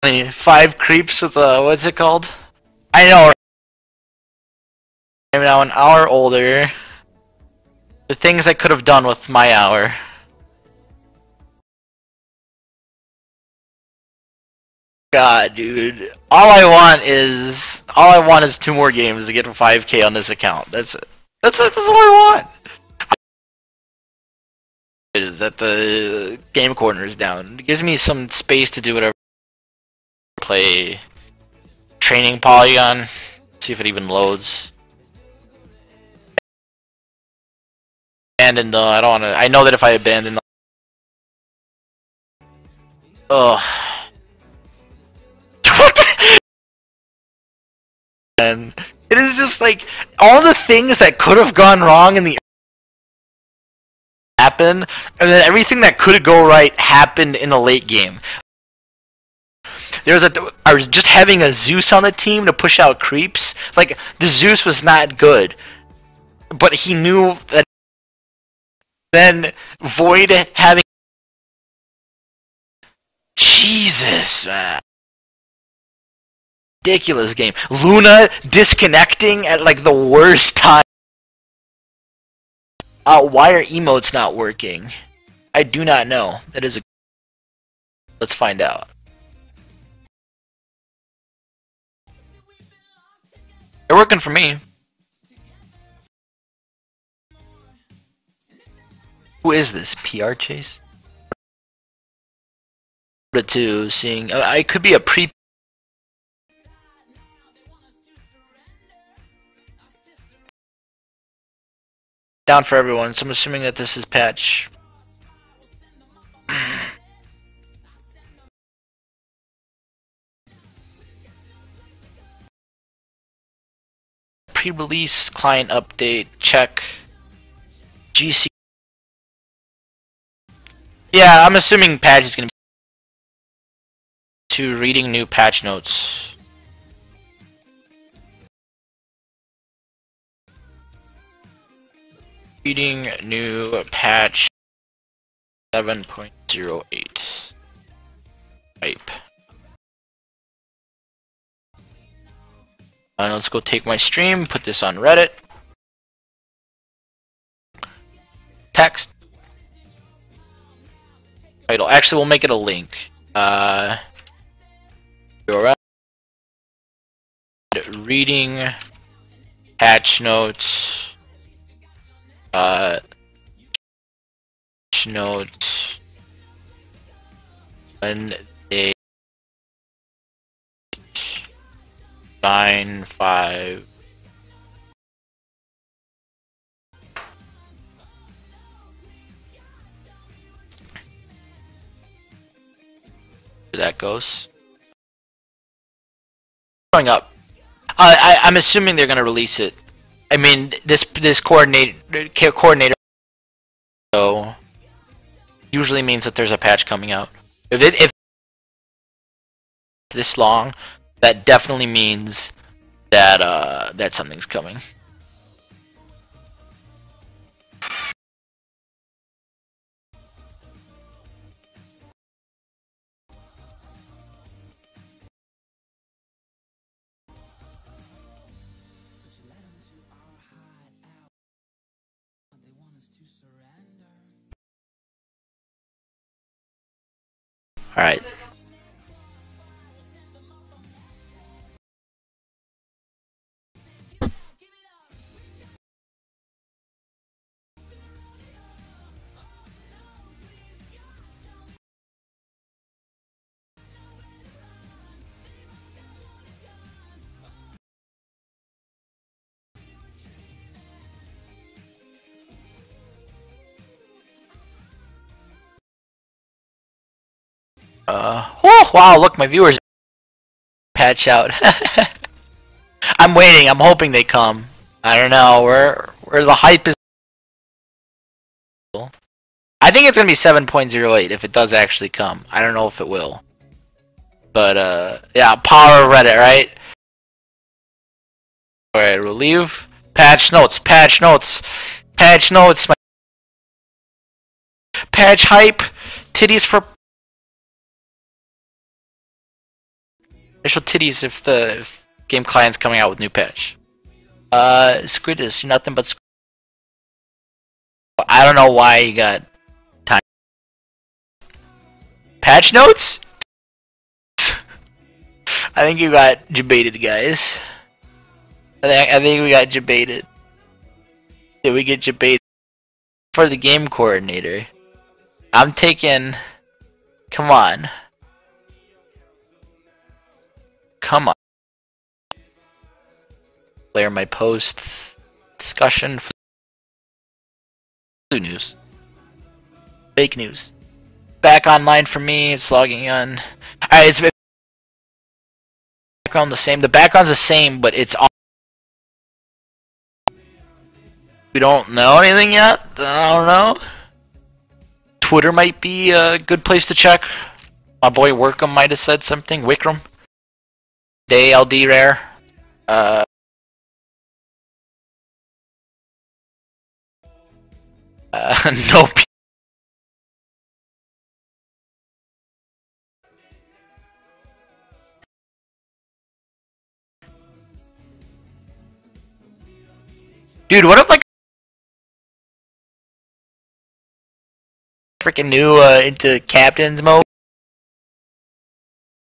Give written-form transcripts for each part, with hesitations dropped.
5 creeps with what's it called? I know. I'm now an hour older. The things I could have done with my hour. God, dude. All I want is 2 more games to get to 5K on this account. That's it. That's all I want. Is that the game corner is down? It gives me some space to do whatever. Play training Polygon. See if it even loads. Abandon though. I don't want to. I know that if I abandon. Ugh. And it is just like all the things that could have gone wrong in the happen, and then everything that could go right happened in the late game. I was just having a Zeus on the team to push out creeps. Like the Zeus was not good, but he knew that. Then Void having Jesus, man. Ridiculous game. Luna disconnecting at like the worst time. Why are emotes not working? I do not know. That is a. Let's find out. They're working for me. Who is this? PR Chase? Dota2 seeing. I could be a pre. Down for everyone, so I'm assuming that this is patch. Pre-release client update check. GC. Yeah, I'm assuming patch is gonna be to reading new patch notes. Reading new patch 7.08 type. Let's go take my stream, put this on Reddit. Text. Title. Actually, we'll make it a link. URL. Reading patch notes. Note when they 9.5 that goes. Going up. I'm assuming they're gonna release it. I mean, this coordinator so usually means that there's a patch coming out. If this long, that definitely means that that something's coming. All right. Oh wow! Look, my viewers patch out. I'm waiting. I'm hoping they come. I don't know where the hype is. I think it's gonna be 7.08 if it does actually come. I don't know if it will, but yeah, power of Reddit, right? All right, we'll leave. Patch notes. Patch notes. Patch notes. Patch hype. Titties for. Initial titties if game client's coming out with new patch. Squidus, you're nothing but I don't know why you got time. Patch notes? I think you got debated, guys. I think we got debated. Did we get debated for the game coordinator? I'm taking. Come on. Come on. Player my post discussion. News. Fake news. Back online for me. It's logging on. Alright, it's background the same. The background's the same, but it's on. We don't know anything yet. I don't know. Twitter might be a good place to check. My boy Workham might have said something. Wikram. Day LD rare. Nope. Dude, what if like freaking new into captain's mode?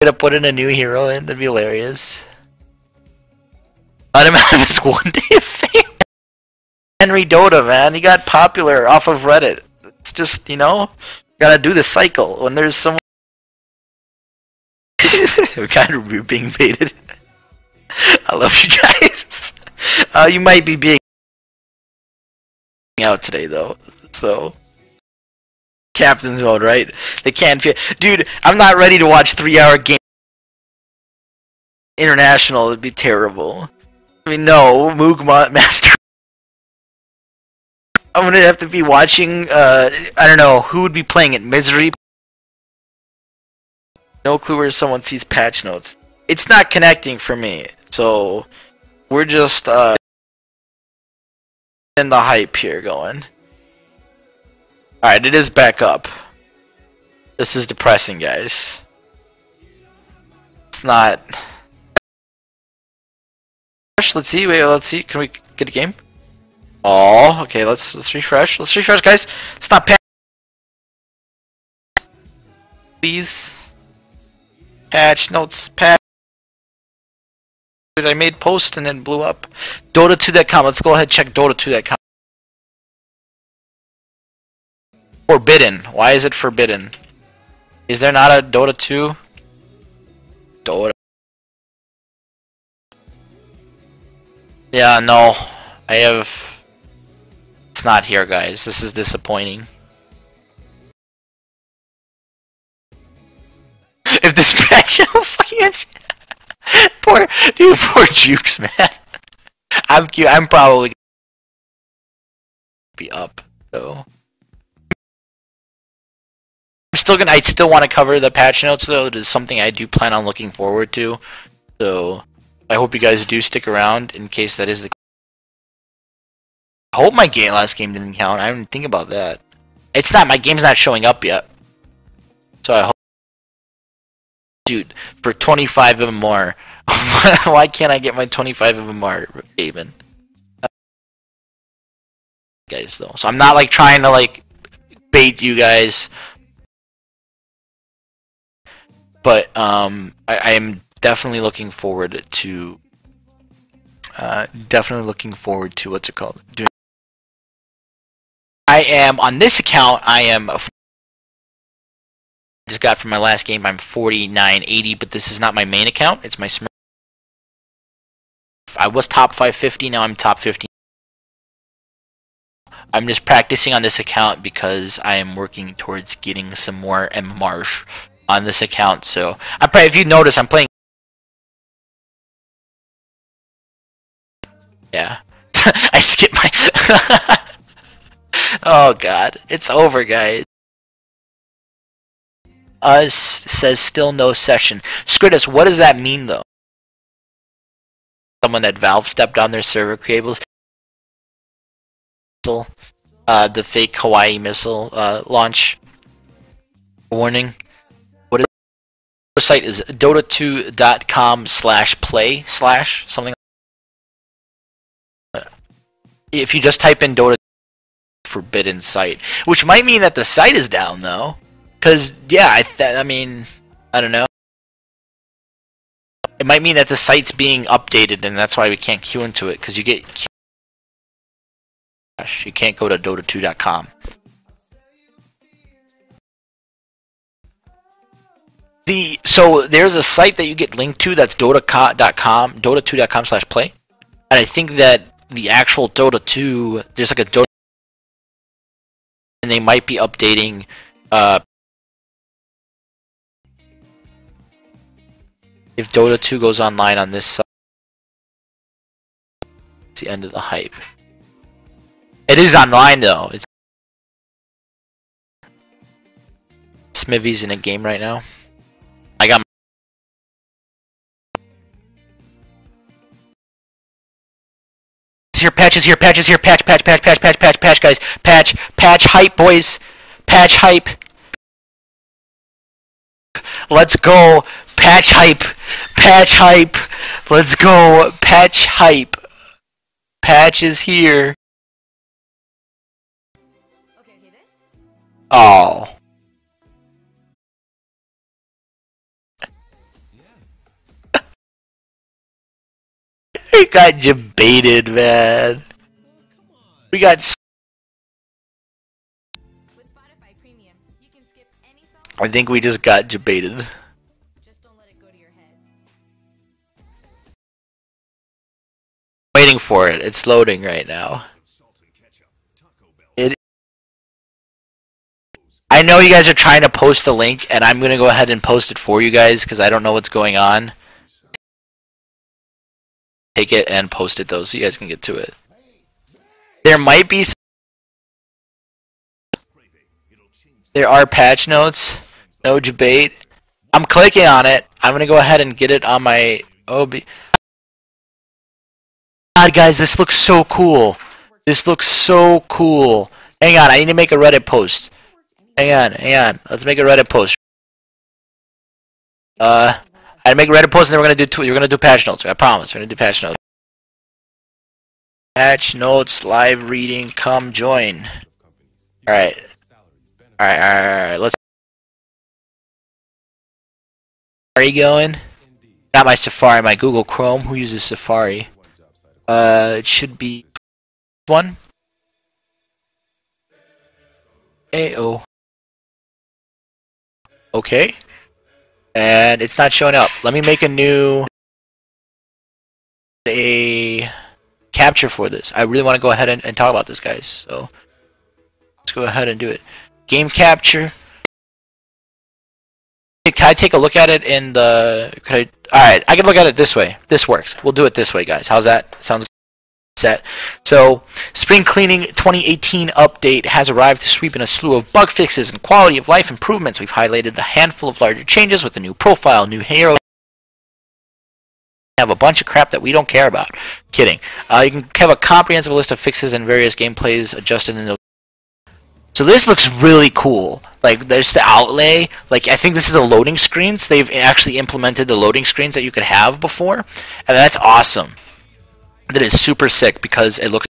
Gonna put in a new hero in, that'd be hilarious. Let him have his one day of fame. Henry Dota, man, he got popular off of Reddit. It's just, you know, gotta do the cycle when there's someone. We're kind of being baited. I love you guys. You might be being out today though, so captain's mode, right? They can't feel. Dude, I'm not ready to watch 3-hour game. International would be terrible. I mean, no, Moog Master. I'm gonna have to be watching. I don't know who would be playing it. Misery. No clue where someone sees patch notes. It's not connecting for me, so we're just in the hype here going. Alright, it is back up. This is depressing, guys. It's not. Let's see. Wait, let's see. Can we get a game? Oh, okay. Let's refresh. Let's refresh, guys. It's not patch. Please. Patch notes. Patch. I made post and then blew up. Dota2.com. Let's go ahead and check Dota2.com. Forbidden. Why is it forbidden? Is there not a Dota 2? Dota. Yeah, no. I have. It's not here, guys. This is disappointing. If this patch, oh fucking poor dude, poor Jukes, man. I'm probably be up though. I still want to cover the patch notes though. It is something I do plan on looking forward to. So I hope you guys do stick around in case that is the. I hope my last game didn't count. I didn't think about that. It's not. My game's not showing up yet. So I hope. Dude, for 25 MMR. Why can't I get my 25 MMR even? Guys, though. So I'm not like trying to like bait you guys. But I am definitely looking forward to what's it called? I am on this account. I am. Just got from my last game. I'm 4980, but this is not my main account. It's my Smurf. I was top 550. Now I'm top 50. I'm just practicing on this account because I am working towards getting some more MMR on this account. So I'm probably, if you notice, I'm playing. Yeah, I skipped my. Oh god, it's over, guys. Us says still no session. Scritus, what does that mean though? Someone at Valve stepped on their server cables. The fake Hawaii missile launch warning. What site is Dota2.com/play/ something. If you just type in Dota forbidden site, which might mean that the site is down though, because yeah, I mean, I don't know. It might mean that the site's being updated, and that's why we can't queue into it, because you can't go to Dota2.com. So there's a site that you get linked to that's Dota.com, Dota2.com/play, and I think that the actual Dota 2, there's like a Dota, and they might be updating. If Dota 2 goes online on this site, it's the end of the hype. It is online though. It's Smithy's in a game right now. I got here, patches here, patch, guys, patch hype, boys, patch hype. Let's go, patch hype, let's go, patch hype. Patch is here. Oh. We got debated, man. We got. I think we just got debated. Just don't let it go to your head. Waiting for it. It's loading right now. I know you guys are trying to post the link, and I'm gonna go ahead and post it for you guys because I don't know what's going on. Take it and post it though, so you guys can get to it. There might be some... There are patch notes. No debate. I'm clicking on it. I'm gonna go ahead and get it on my OB. God, guys, this looks so cool. This looks so cool. Hang on, I need to make a Reddit post. Hang on. Let's make a Reddit post. I make a Reddit post, and then we're gonna do patch notes. I promise. We're gonna do patch notes. Patch notes, live reading. Come join. All right. Let's. Safari going. Not my Safari, my Google Chrome. Who uses Safari? It should be one. Ayo. Okay. And it's not showing up. Let me make a capture for this. I really want to go ahead and talk about this, guys. So let's go ahead and do it. Game capture. Can I take a look at it in the... Alright, I can look at it this way. This works. We'll do it this way, guys. How's that? Sounds set. So, Spring Cleaning 2018 update has arrived to sweep in a slew of bug fixes and quality of life improvements. We've highlighted a handful of larger changes with a new profile, new hero. Have a bunch of crap that we don't care about. Kidding. You can have a comprehensive list of fixes and various gameplays adjusted in those. So this looks really cool. Like, there's the outlay. Like, I think this is a loading screens. They've actually implemented the loading screens that you could have before, and that's awesome. That is super sick because it looks.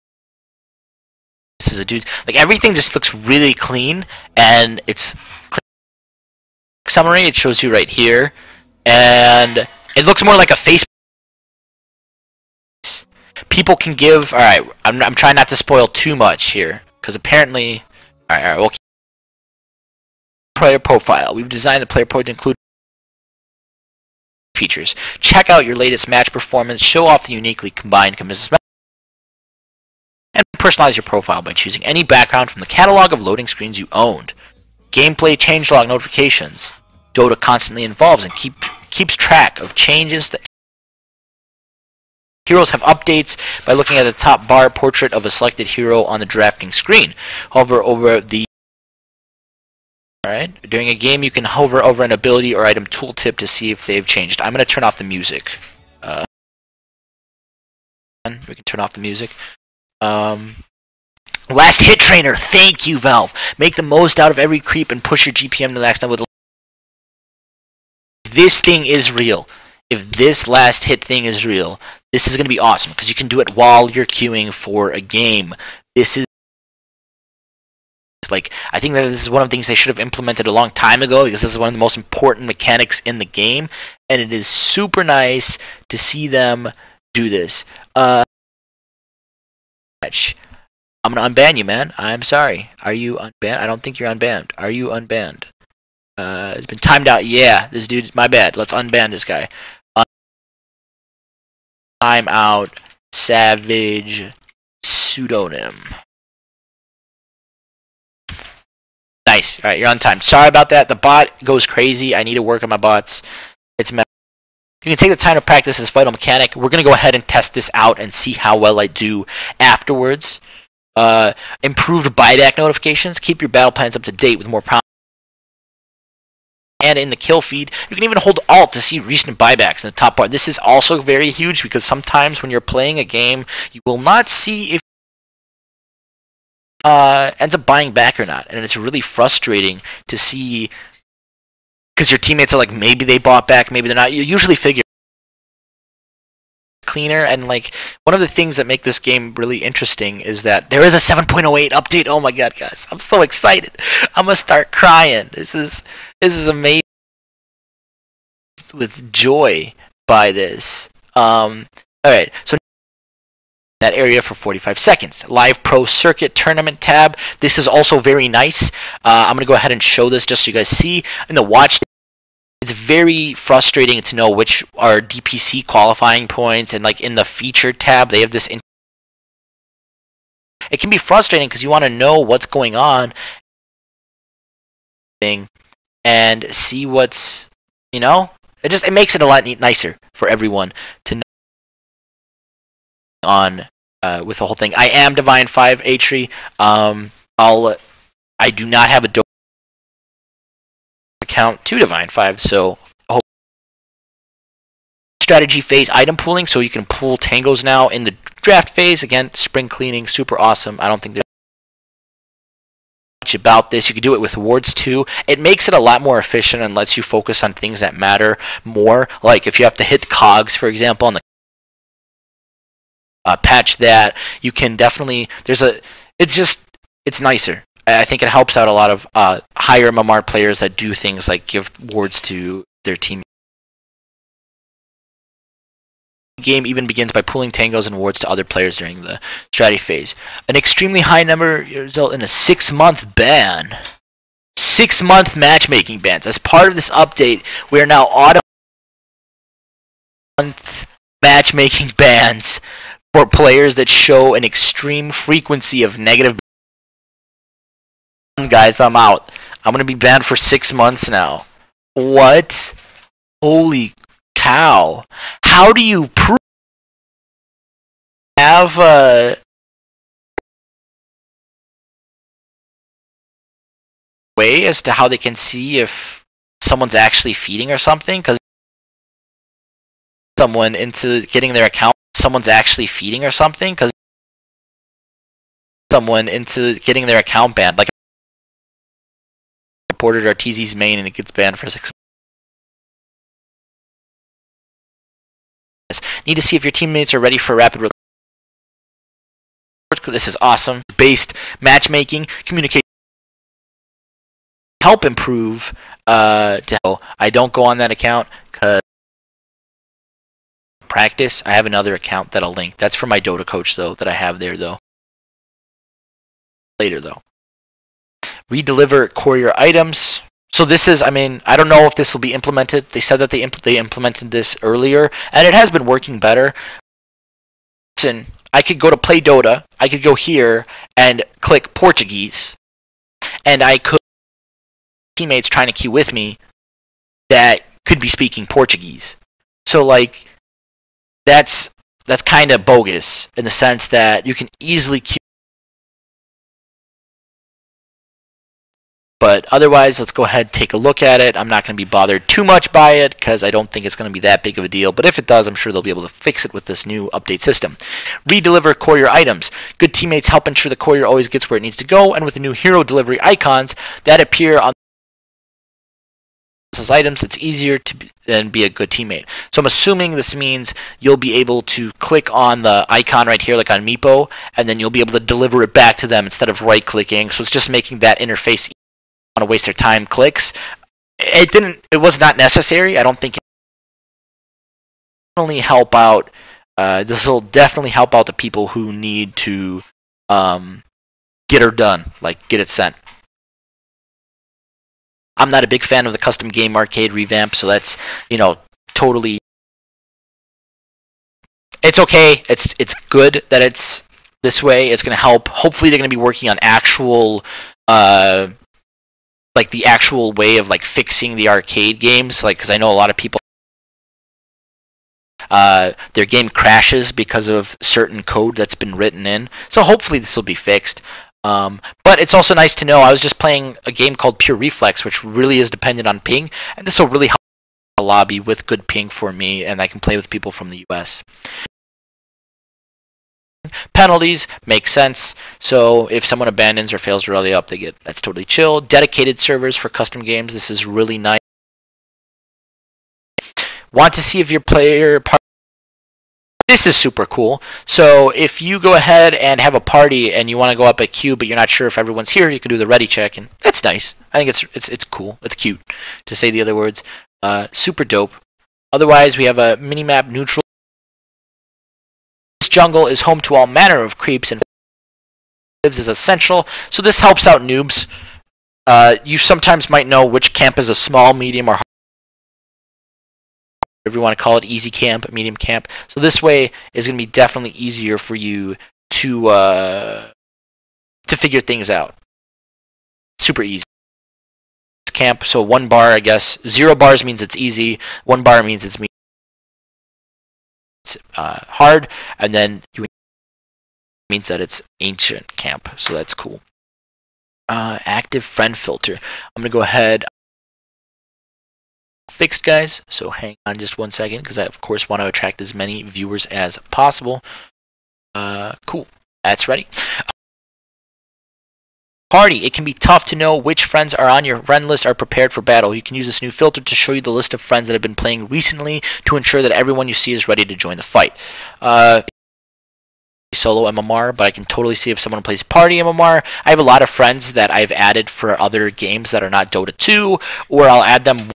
This is a dude. Like, everything just looks really clean, and it's. Summary. It shows you right here, and it looks more like a face. People can give. All right, I'm trying not to spoil too much here because apparently. All right. Well, player profile. We've designed the player profile to include features. Check out your latest match performance. Show off the uniquely combined and personalize your profile by choosing any background from the catalog of loading screens you owned. Gameplay changelog notifications. Dota constantly evolves and keeps track of changes that. Heroes have updates by looking at the top bar portrait of a selected hero on the drafting screen. Hover over the. Alright, during a game you can hover over an ability or item tooltip to see if they've changed. I'm going to turn off the music. We can turn off the music. Last hit trainer, thank you, Valve. Make the most out of every creep and push your GPM to the next level with this thing is real, if this last hit thing is real, this is going to be awesome because you can do it while you're queuing for a game. This is like, I think that this is one of the things they should have implemented a long time ago because this is one of the most important mechanics in the game, and it is super nice to see them do this. I'm gonna unban you, man. I'm sorry. Are you unbanned? I don't think you're unbanned. Are you unbanned? It's been timed out. Yeah, this dude's my bad. Let's unban this guy. Time out. Savage pseudonym. Nice. All right, you're on time. Sorry about that. The bot goes crazy. I need to work on my bots. It's messed. You can take the time to practice this vital mechanic. We're gonna go ahead and test this out and see how well I do afterwards. Improved buyback notifications. Keep your battle plans up to date with more prompts. And in the kill feed, you can even hold Alt to see recent buybacks in the top bar. This is also very huge because sometimes when you're playing a game, you will not see if ends up buying back or not, and it's really frustrating to see because your teammates are like, maybe they bought back, maybe they're not. You usually figure cleaner, and like one of the things that make this game really interesting is that there is a 7.08 update. Oh my god, guys, I'm so excited. I'm gonna start crying. This is amazing. With joy by this. Alright, so that area for 45 seconds. Live Pro Circuit Tournament tab. This is also very nice. I'm gonna go ahead and show this just so you guys see. In the watch, it's very frustrating to know which are DPC qualifying points, and like in the featured tab, they have this. It can be frustrating because you want to know what's going on and see what's, you know, it makes it a lot nicer for everyone to know on with the whole thing. I am Divine 5 Atri. I do not have a Dota account to Divine 5, so strategy phase item pooling, so you can pool tangos now in the draft phase. Again, spring cleaning, super awesome. I don't think there's much about this. You can do it with wards too. It makes it a lot more efficient and lets you focus on things that matter more. Like if you have to hit cogs, for example, on the patch that, you can definitely, it's nicer. I think it helps out a lot of higher MMR players that do things like give wards to their team. The game even begins by pulling tangos and wards to other players during the strategy phase. An extremely high number result in a 6-month ban. 6-month matchmaking bans. As part of this update, we are now auto-month matchmaking bans for players that show an extreme frequency of negative. Guys, I'm out. I'm gonna be banned for 6 months now. What? Holy cow. How do you prove have a way as to how they can see if someone's actually feeding or something? Because someone into getting their account, someone's actually feeding or something? Because someone into getting their account banned, like reported Arteezy's main and it gets banned for 6 months. Need to see if your teammates are ready for rapid. This is awesome. Based matchmaking, communication, help improve. I don't go on that account because practice. I have another account that I'll link. That's for my Dota coach though, that I have there though. Later though. Redeliver courier items. So this is, I mean, I don't know if this will be implemented. They said that they implemented this earlier, and it has been working better. Listen, I could go to play Dota, I could go here and click Portuguese, and I could teammates trying to queue with me that could be speaking Portuguese. So like, that's kind of bogus in the sense that you can easily queue. But otherwise, let's go ahead and take a look at it. I'm not going to be bothered too much by it because I don't think it's going to be that big of a deal. But if it does, I'm sure they'll be able to fix it with this new update system. Redeliver courier items. Good teammates help ensure the courier always gets where it needs to go. And with the new hero delivery icons that appear on items, it's easier to then be a good teammate. So I'm assuming this means you'll be able to click on the icon right here, like on Meepo, and then you'll be able to deliver it back to them instead of right-clicking. So it's just making that interface want to waste their time clicks. It was not necessary. I don't think it will definitely help out. This will definitely help out the people who need to get her done, like get it sent. I'm not a big fan of the custom game arcade revamp, so that's, totally. It's okay. It's good that it's this way. It's going to help. Hopefully, they're going to be working on actual, like the actual way of like fixing the arcade games. Like, because I know a lot of people, their game crashes because of certain code that's been written in. So hopefully, this will be fixed. But it's also nice to know I was just playing a game called Pure Reflex, which really is dependent on ping, and this will really help a lobby with good ping for me, and I can play with people from the US. Penalties make sense. So if someone abandons or fails to rally up, that's totally chill. Dedicated servers for custom games. This is really nice. Want to see if your player This is super cool. So if you go ahead and have a party and you want to go up a queue, but you're not sure if everyone's here, you can do the ready check, and that's nice. I think it's cool. It's cute, to say the other words. Super dope. Otherwise, we have a minimap neutral. This jungle is home to all manner of creeps, and lives is essential. So this helps out noobs. You sometimes might know which camp is a small, medium, or hard. If you want to call it easy camp, medium camp. So this way is going to be definitely easier for you to figure things out. Super easy. Camp, so 1 bar, I guess. 0 bars means it's easy. 1 bar means it's hard, and then means that it's ancient camp. So that's cool. Active friend filter. I'm going to go ahead. Fixed, guys, so hang on just 1 second because I of course want to attract as many viewers as possible. Cool, that's ready. Party. It can be tough to know which friends are on your friend list are prepared for battle. You can use this new filter to show you the list of friends that have been playing recently to ensure that everyone you see is ready to join the fight. Solo MMR, but I can totally see if someone plays party MMR. I have a lot of friends that I've added for other games that are not Dota 2, or I'll add them.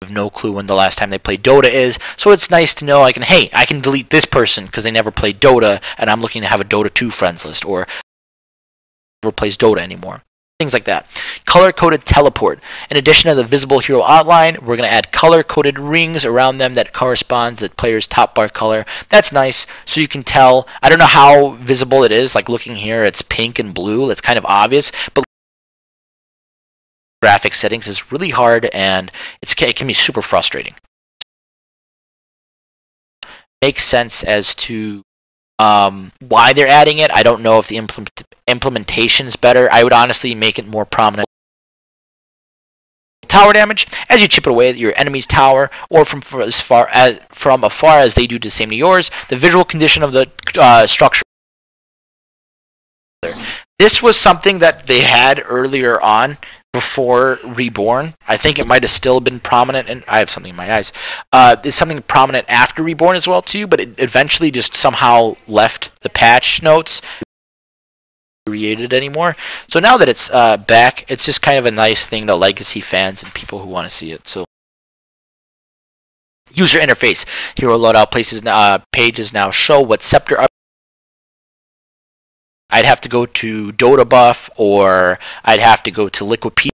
Have no clue when the last time they played Dota is, so it's nice to know I can delete this person because they never played Dota, and I'm looking to have a Dota 2 friends list, or never plays Dota anymore. Things like that. Color-coded teleport. In addition to the visible hero outline, we're going to add color-coded rings around them that corresponds to the player's top bar color. That's nice, so you can tell. I don't know how visible it is, like looking here, it's pink and blue, that's kind of obvious, but graphic settings is really hard, and it can be super frustrating. Makes sense as to why they're adding it. I don't know if the implementation is better. I would honestly make it more prominent. Tower damage. As you chip it away at your enemy's tower, or from afar as they do the same to yours, the visual condition of the structure. This was something that they had earlier on, before Reborn. I think it might have still been prominent, and I have something in my eyes. It's something prominent after Reborn as well too, but it eventually just somehow left the patch notes. Created anymore. So now that it's back, it's just kind of a nice thing to legacy fans and people who want to see it. So user interface. Hero loadout pages now show what scepter are. I'd have to go to Dota Buff, or I'd have to go to Liquipedia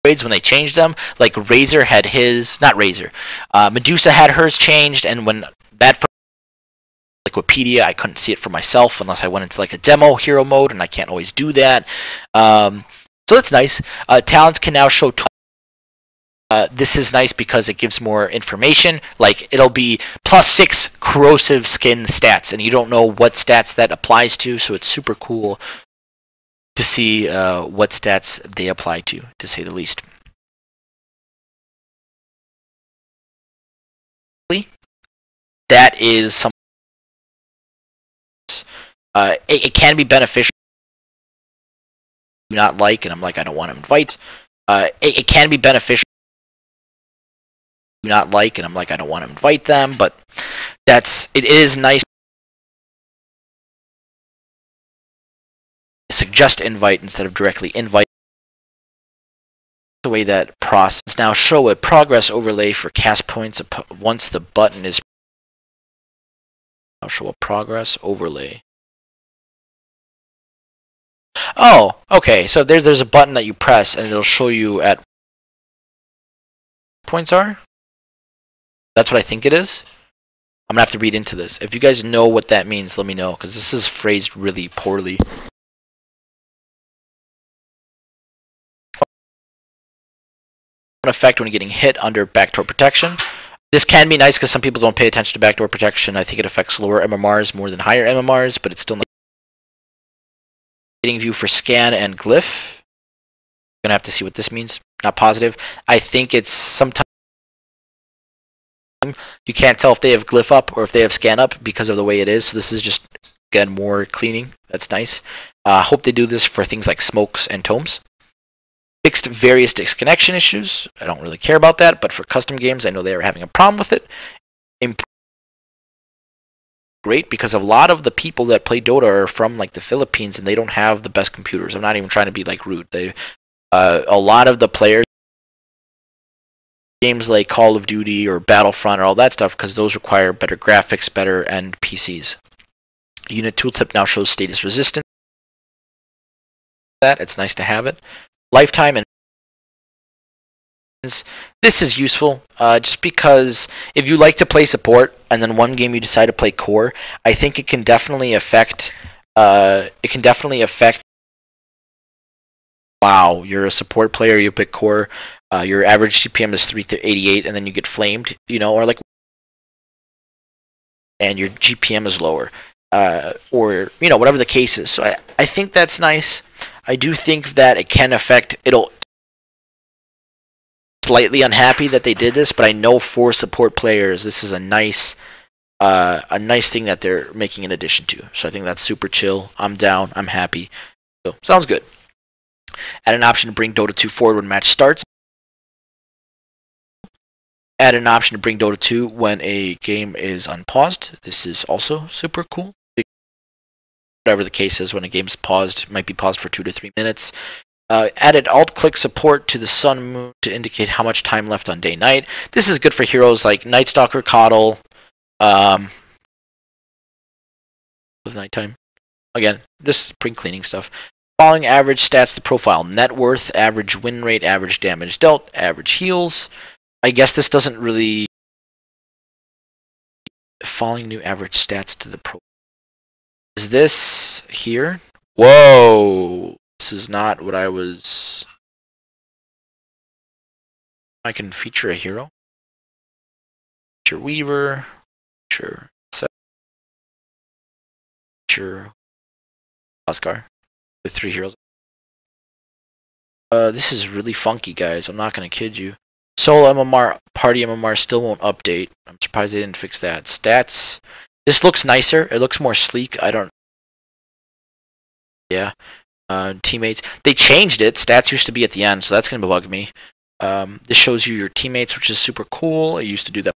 when they changed them. Like Razor had his, not Razor, Medusa had hers changed, and when that Liquipedia, I couldn't see it for myself unless I went into like a demo hero mode, and I can't always do that. So that's nice. Talents can now show. This is nice because it gives more information. Like it'll be +6 corrosive skin stats, and you don't know what stats that applies to, so it's super cool to see what stats they apply to say the least. That is something. It can be beneficial. Do not like, and I'm like, I don't want to invite. It can be beneficial. Do not like, and I'm like, I don't want to invite them, but it is nice. Suggest invite instead of directly invite. The way that process now show a progress overlay for cast points once the button is. I'll show a progress overlay. Oh, okay. So there's a button that you press and it'll show you at points are. That's what I think it is. I'm gonna have to read into this. If you guys know what that means, let me know, because this is phrased really poorly. Effect when you're getting hit under backdoor protection. This can be nice because some people don't pay attention to backdoor protection. I think it affects lower MMRs more than higher MMRs, but it's still not. Getting view for scan and glyph. Gonna have to see what this means. Not positive. I think it's sometimes you can't tell if they have glyph up or if they have scan up because of the way it is. So this is just again more cleaning. That's nice. Hope they do this for things like smokes and tomes. Fixed various disconnection issues. I don't really care about that, but for custom games, I know they are having a problem with it. Great, because a lot of the people that play Dota are from like the Philippines, and they don't have the best computers. I'm not even trying to be like rude. A lot of the players games like Call of Duty or Battlefront or all that stuff, because those require better graphics, better end PCs. Unit tooltip now shows status resistance. It's nice to have it. Lifetime and this is useful just because if you like to play support and then one game you decide to play core, I think it can definitely affect wow, you're a support player, you pick core, your average CPM is 388 and then you get flamed, or like, and your GPM is lower, or whatever the case is. So I think that's nice. I do think that it can affect, it'll slightly unhappy that they did this, but I know for support players this is a nice thing that they're making an addition to. So I think that's super chill. I'm down. I'm happy. So sounds good. Add an option to bring Dota 2 forward when match starts. Add an option to bring Dota 2 when a game is unpaused. This is also super cool. Whatever the case is, when a game's paused, it might be paused for 2 to 3 minutes. Added alt-click support to the sun and moon to indicate how much time left on day-night. This is good for heroes like Night Stalker, Coddle, with nighttime. Again, just spring cleaning stuff. Following average stats to profile: net worth, average win rate, average damage dealt, average heals. I guess this doesn't really. Following new average stats to the profile. Is this here? Whoa! This is not what I was. I can feature a hero. Feature Weaver. Feature Set. Feature Oscar. With 3 heroes. This is really funky, guys. I'm not gonna kid you. Solo MMR, party MMR still won't update. I'm surprised they didn't fix that. Stats. This looks nicer. It looks more sleek. I don't. Yeah. Teammates. They changed it. Stats used to be at the end, so that's gonna bug me. This shows you your teammates, which is super cool. It used to do that.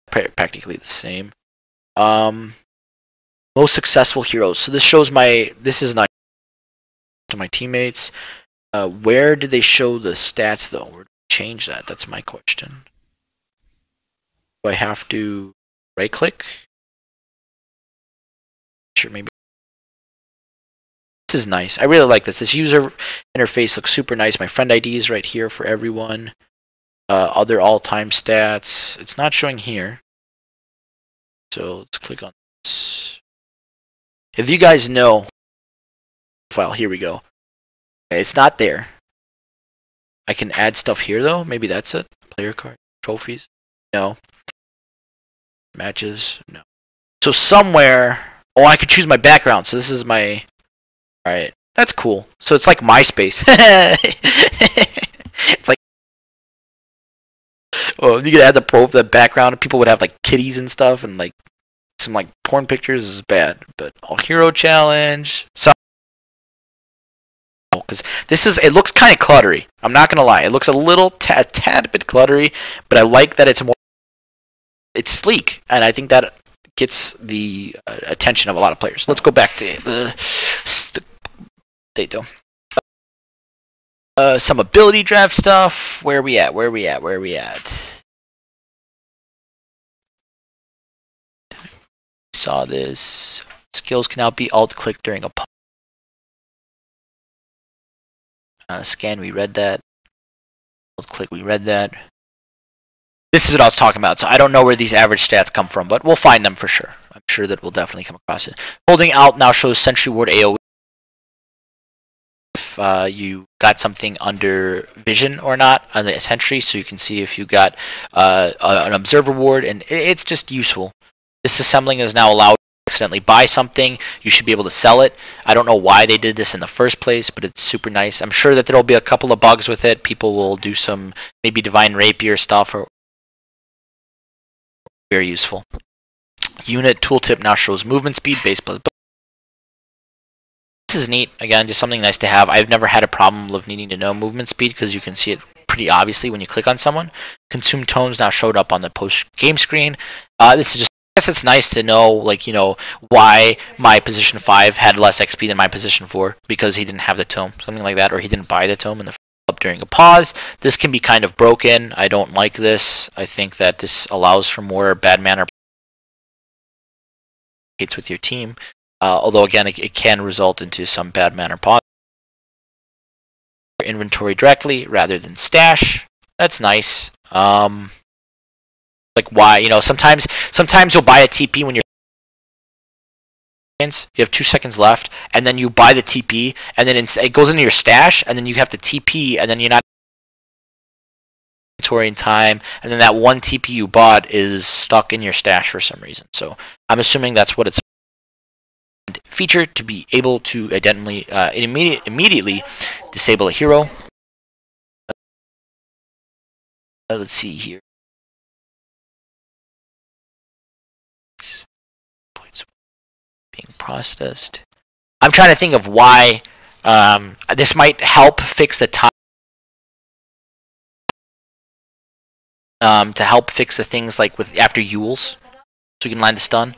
Practically the same. Most successful heroes. So this shows my. This is not to my teammates. Where did they show the stats though? Where did they change that? That's my question. Do I have to right click? Sure, maybe. This is nice. I really like this. This user interface looks super nice. My friend ID is right here for everyone. Other all-time stats. It's not showing here. So let's click on this. If you guys know, file, here we go. Okay, it's not there. I can add stuff here though. Maybe that's it. Player card, trophies. No. Matches. No. So somewhere. Oh, I could choose my background. So this is my. All right, that's cool. So it's like MySpace. It's like, oh, you could add the background. People would have like kitties and stuff, and like some like porn pictures. Is bad, but all hero challenge. So, because because it looks kind of cluttery. I'm not gonna lie, it looks a tad bit cluttery, but I like that it's sleek, and I think that gets the attention of a lot of players. Let's go back to the Dota. Some ability draft stuff. Where are we at? Saw this. Skills can now be alt-click during a scan. We read that. Alt-click. We read that. This is what I was talking about. So I don't know where these average stats come from, but we'll find them for sure. I'm sure that we'll definitely come across it. Holding Alt now shows Sentry Ward AoE. If you got something under vision or not on the Sentry, so you can see if you got an Observer Ward, and it's just useful. Disassembling is now allowed. Accidentally buy something, you should be able to sell it. I don't know why they did this in the first place, but it's super nice. I'm sure that there will be a couple of bugs with it. People will do some maybe Divine Rapier stuff, or very useful. Unit tooltip now shows movement speed base plus. This is neat. Again, just something nice to have. I've never had a problem of needing to know movement speed because you can see it pretty obviously when you click on someone. Consume tones now showed up on the post game screen. This is just. I guess it's nice to know, like, you know, why my position 5 had less XP than my position 4 because he didn't have the tome, something like that, or he didn't buy the tome in the up during a pause. This can be kind of broken. I don't like this. I think that this allows for more bad manner hates with your team. Although again, it can result into some bad manner pause. Inventory directly rather than stash. That's nice. Like why, you know, sometimes you'll buy a TP when you have 2 seconds left, and then you buy the TP, and then it goes into your stash, and then you have to TP, and then you're not inventory in time, and then that one TP you bought is stuck in your stash for some reason. So I'm assuming that's what it's feature to be able to immediately disable a hero. Let's see here. Being processed. I'm trying to think of why this might help fix the time. To help fix the things like with after Yules, so you can land the stun.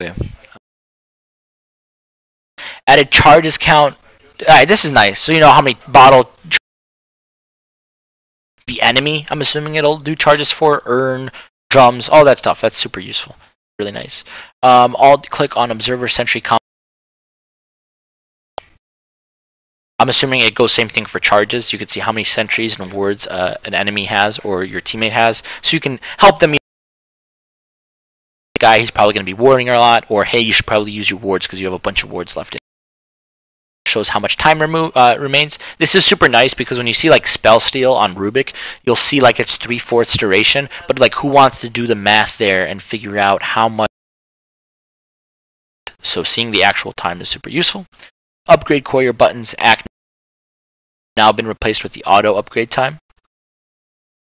Okay. Added charges count. Alright, this is nice. So you know how many bottle the enemy, I'm assuming it'll do charges for, earn, drums, all that stuff. That's super useful. Really nice. Alt click on Observer Sentry Comp. I'm assuming it goes same thing for charges. You can see how many sentries and wards an enemy has or your teammate has. So you can help them. Guy, he's probably going to be warding a lot, or hey, you should probably use your wards because you have a bunch of wards left in. Shows how much time remains. This is super nice because when you see like spell steal on Rubik, you'll see like it's 3/4 duration, but like who wants to do the math there and figure out how much? So seeing the actual time is super useful. Upgrade courier buttons act now been replaced with the auto upgrade time.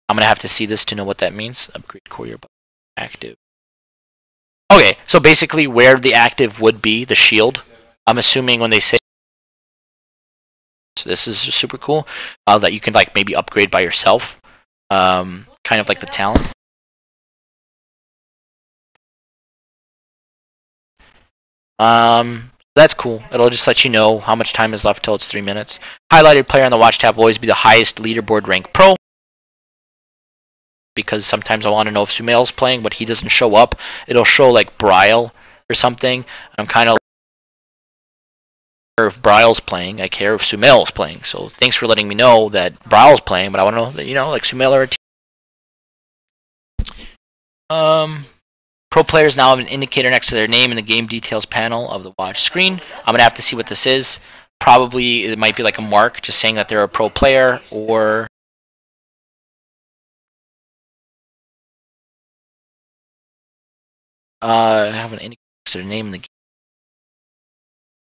I'm gonna have to see this to know what that means. Upgrade courier button active. Okay, so basically where the active would be, the shield. I'm assuming when they say. So this is super cool that you can like maybe upgrade by yourself, kind of like the talent. That's cool. It'll just let you know how much time is left till it's 3 minutes. Highlighted player on the watch tab will always be the highest leaderboard rank pro, because sometimes I want to know if Sumail's playing, but he doesn't show up. It'll show like Bryle or something. I'm kind of. If Bryle's playing, I care if Sumail's playing. So thanks for letting me know that Bryle's playing, but I want to know that, you know, like Sumail or a team. Pro players now have an indicator next to their name in the game details panel of the watch screen. I'm gonna have to see what this is. Probably it might be like a mark just saying that they're a pro player, or have an indicator next to their name in the game.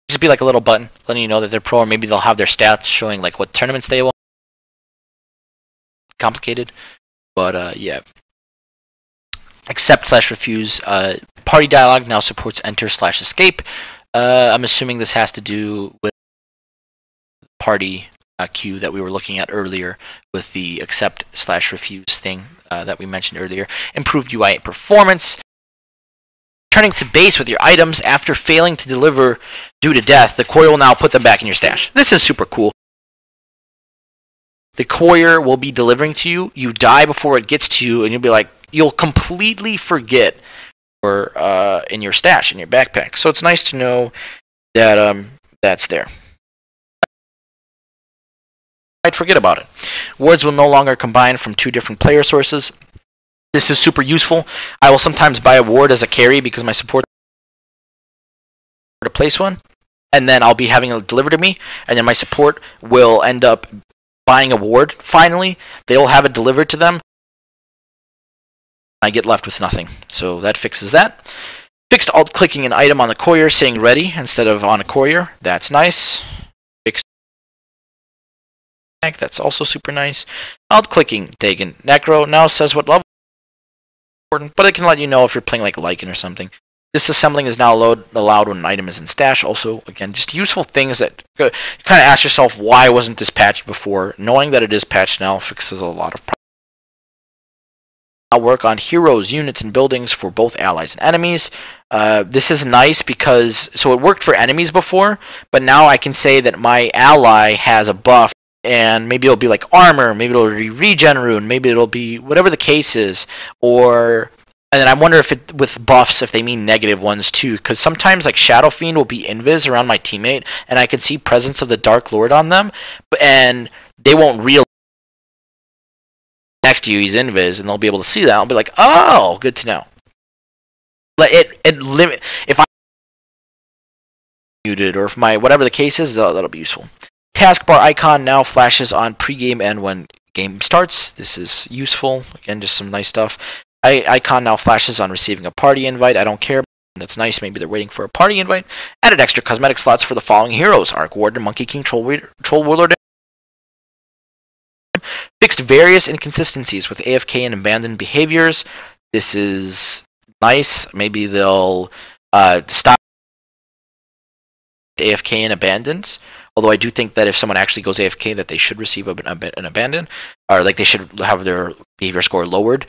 Just be like a little button letting you know that they're pro, or maybe they'll have their stats showing like what tournaments they won. Complicated, but yeah. Accept/refuse part party dialog now supports enter/escape. I'm assuming this has to do with party queue that we were looking at earlier with the accept/refuse thing that we mentioned earlier. Improved UI performance. Returning to base with your items after failing to deliver due to death, the courier will now put them back in your stash. This is super cool. The courier will be delivering to you. You die before it gets to you, and you'll be like, you'll completely forget in your stash, in your backpack. So it's nice to know that that's there. I'd forget about it. Wards will no longer combine from 2 different player sources. This is super useful. I will sometimes buy a ward as a carry because my support to place one, and then I'll be having it delivered to me, and then my support will end up buying a ward. Finally, they'll have it delivered to them. I get left with nothing. So that fixes that. Fixed alt-clicking an item on the courier saying ready instead of on a courier. That's nice. Fixed. That's also super nice. Alt-clicking Dagon Necro now says what level. But it can let you know if you're playing like Lycan or something. Disassembling is now allowed when an item is in stash. Also, again, just useful things that you kind of ask yourself, why wasn't this patched before? Knowing that it is patched now fixes a lot of problems. Now work on heroes, units, and buildings for both allies and enemies. This is nice because, so it worked for enemies before, but now I can say that my ally has a buff, and maybe it'll be like armor, maybe it'll be regen rune, maybe it'll be whatever the case is, and then I wonder if it with buffs if they mean negative ones too, because sometimes like Shadow Fiend will be invis around my teammate, and I can see presence of the Dark Lord on them, and they won't realize next to you he's invis, and they'll be able to see that. I'll be like, oh, good to know. It limit if I muted or if my whatever the case is, that'll be useful. Taskbar icon now flashes on pregame and when game starts. This is useful. Again, just some nice stuff. Icon now flashes on receiving a party invite. I don't care. That's nice. Maybe they're waiting for a party invite. Added extra cosmetic slots for the following heroes: Arc Warden, Monkey King, Troll Warlord. Fixed various inconsistencies with AFK and abandoned behaviors. This is nice. Maybe they'll stop AFK and abandons. Although I do think that if someone actually goes AFK, that they should receive an abandon, or like they should have their behavior score lowered.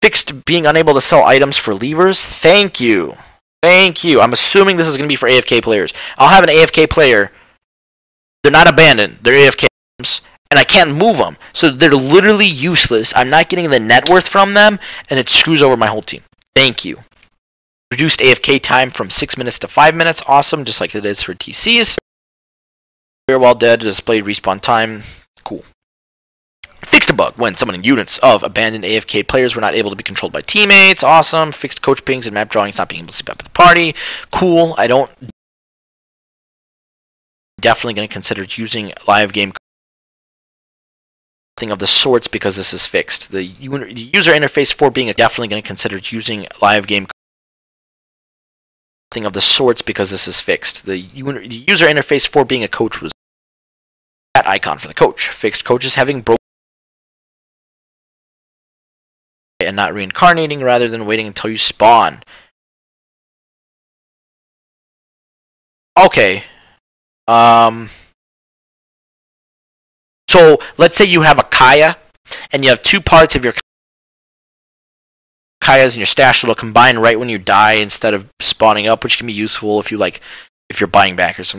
Fixed being unable to sell items for levers. Thank you. Thank you. I'm assuming this is going to be for AFK players. I'll have an AFK player. They're not abandoned. They're AFK, and I can't move them. So they're literally useless. I'm not getting the net worth from them, and it screws over my whole team. Thank you. Reduced AFK time from 6 minutes to 5 minutes. Awesome, just like it is for TCs. Player while dead, displayed respawn time. Cool. Fixed a bug when someone in units of abandoned AFK players were not able to be controlled by teammates. Awesome. Fixed coach pings and map drawings not being able to sleep up at the party. Cool. I don't. Definitely going to consider using live game thing of the sorts because this is fixed. The user interface for being definitely going to consider using live game thing of the sorts because this is fixed. The user interface for being a coach was that icon for the coach. Fixed coaches having broken and not reincarnating rather than waiting until you spawn. Okay. So let's say you have a Kaya and you have 2 parts of your Kayas in your stash that'll combine right when you die instead of spawning up, which can be useful if you're buying back or something.